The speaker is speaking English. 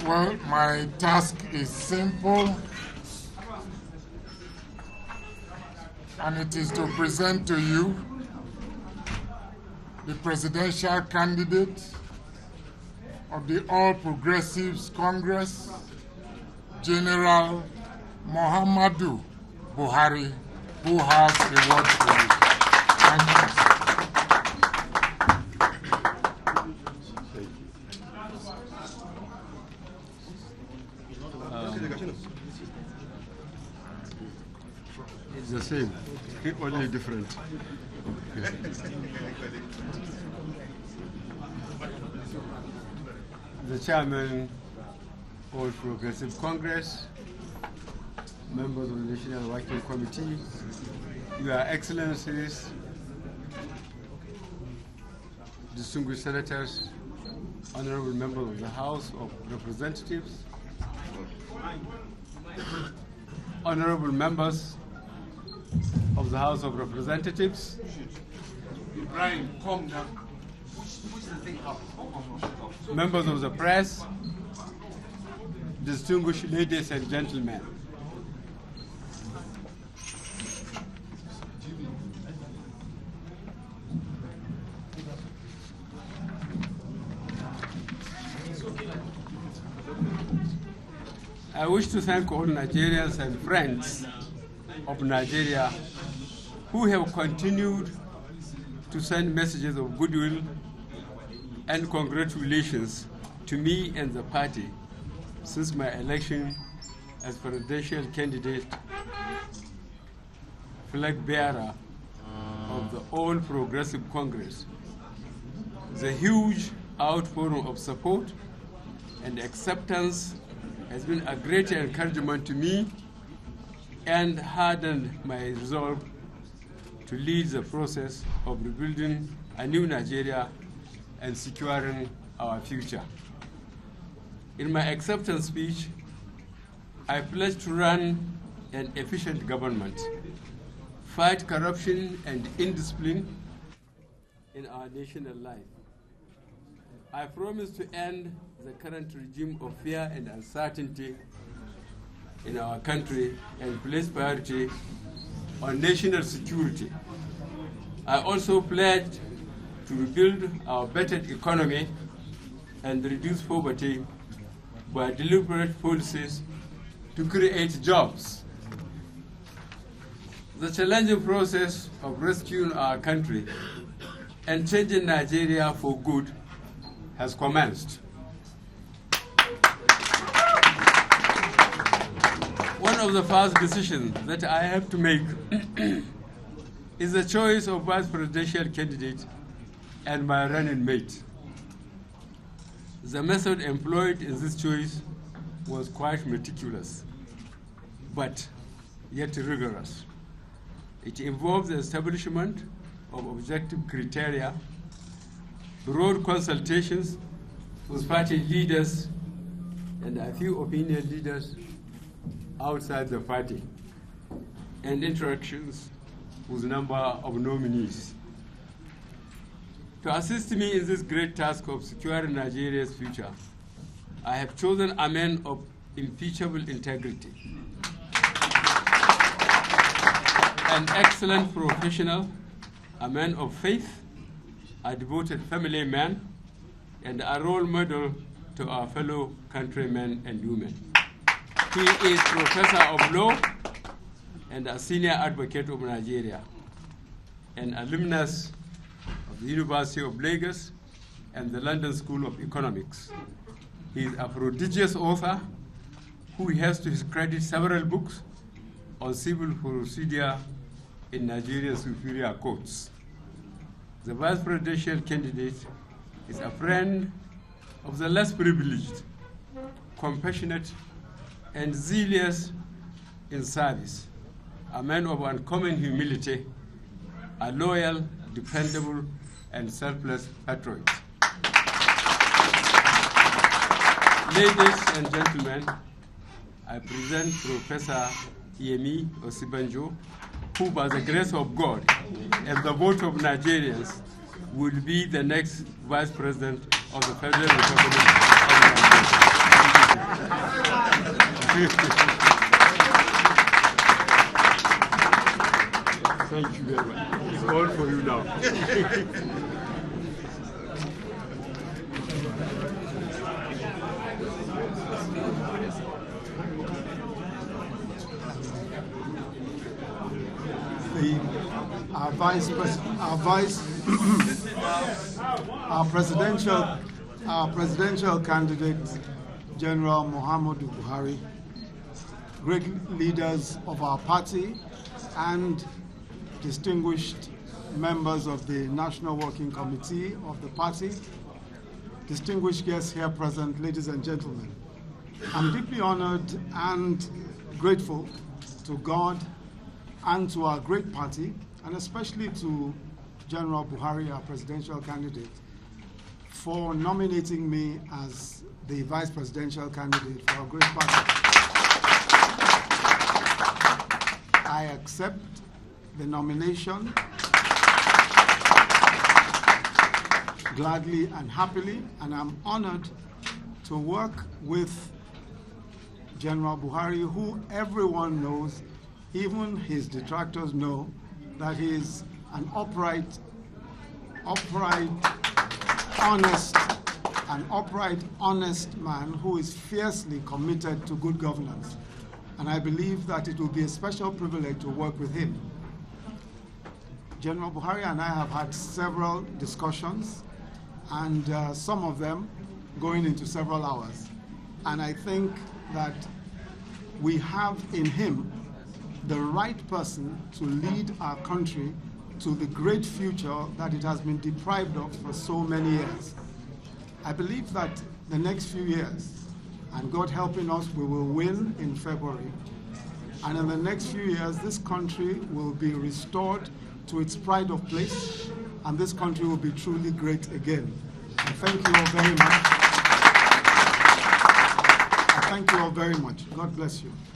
Well, my task is simple, and it is to present to you the presidential candidate of the All Progressives Congress, General Muhammadu Buhari, who has a word for you. Thank you. It's the same, only different. The chairman of Progressive Congress, members of the National Working Committee, Your Excellencies, distinguished senators, honorable members of the House of Representatives, honorable members of the House of Representatives, Brian, calm down. members of the press, distinguished ladies and gentlemen. I wish to thank all Nigerians and friends of Nigeria who have continued to send messages of goodwill and congratulations to me and the party since my election as presidential candidate, flag bearer of the All Progressive Congress. The huge outpouring of support and acceptance has been a great encouragement to me and hardened my resolve to lead the process of rebuilding a new Nigeria and securing our future. In my acceptance speech, I pledged to run an efficient government, fight corruption and indiscipline in our national life. I promise to end the current regime of fear and uncertainty in our country and place priority on national security. I also pledge to rebuild our battered economy and reduce poverty by deliberate policies to create jobs. The challenging process of rescuing our country and changing Nigeria for good has commenced. One of the first decisions that I have to make is the choice of vice presidential candidate and my running mate. The method employed in this choice was quite meticulous, but yet rigorous. It involves the establishment of objective criteria, broad consultations with party leaders and a few opinion leaders outside the party, and interactions with a number of nominees. To assist me in this great task of securing Nigeria's future, I have chosen a man of impeccable integrity, an excellent professional, a man of faith, a devoted family man, and a role model to our fellow countrymen and women. He is Professor of Law and a senior advocate of Nigeria, an alumnus of the University of Lagos and the London School of Economics. He is a prodigious author who has to his credit several books on civil procedure in Nigerian superior courts. The vice presidential candidate is a friend of the less privileged, compassionate, and zealous in service, a man of uncommon humility, a loyal, dependable, and selfless patriot. Ladies and gentlemen, I present Professor Yemi Osibajo, who by the grace of God and the vote of Nigerians will be the next Vice President of the Federal Republic of Nigeria. Thank you very much. It's all for you now. Our presidential candidate, General Muhammadu Buhari, great leaders of our party, and distinguished members of the National Working Committee of the party, distinguished guests here present, ladies and gentlemen. I'm deeply honored and grateful to God and to our great party, and especially to General Buhari, our presidential candidate, for nominating me as the vice presidential candidate for our great party. I accept the nomination gladly and happily, and I'm honored to work with General Buhari, who everyone knows, even his detractors know, that he is an upright, honest man who is fiercely committed to good governance. And I believe that it will be a special privilege to work with him. General Buhari and I have had several discussions, and some of them going into several hours. And I think that we have in him the right person to lead our country to the great future that it has been deprived of for so many years. I believe that the next few years, and God helping us, we will win in February. And in the next few years, this country will be restored to its pride of place, and this country will be truly great again. I thank you all very much. I thank you all very much. God bless you.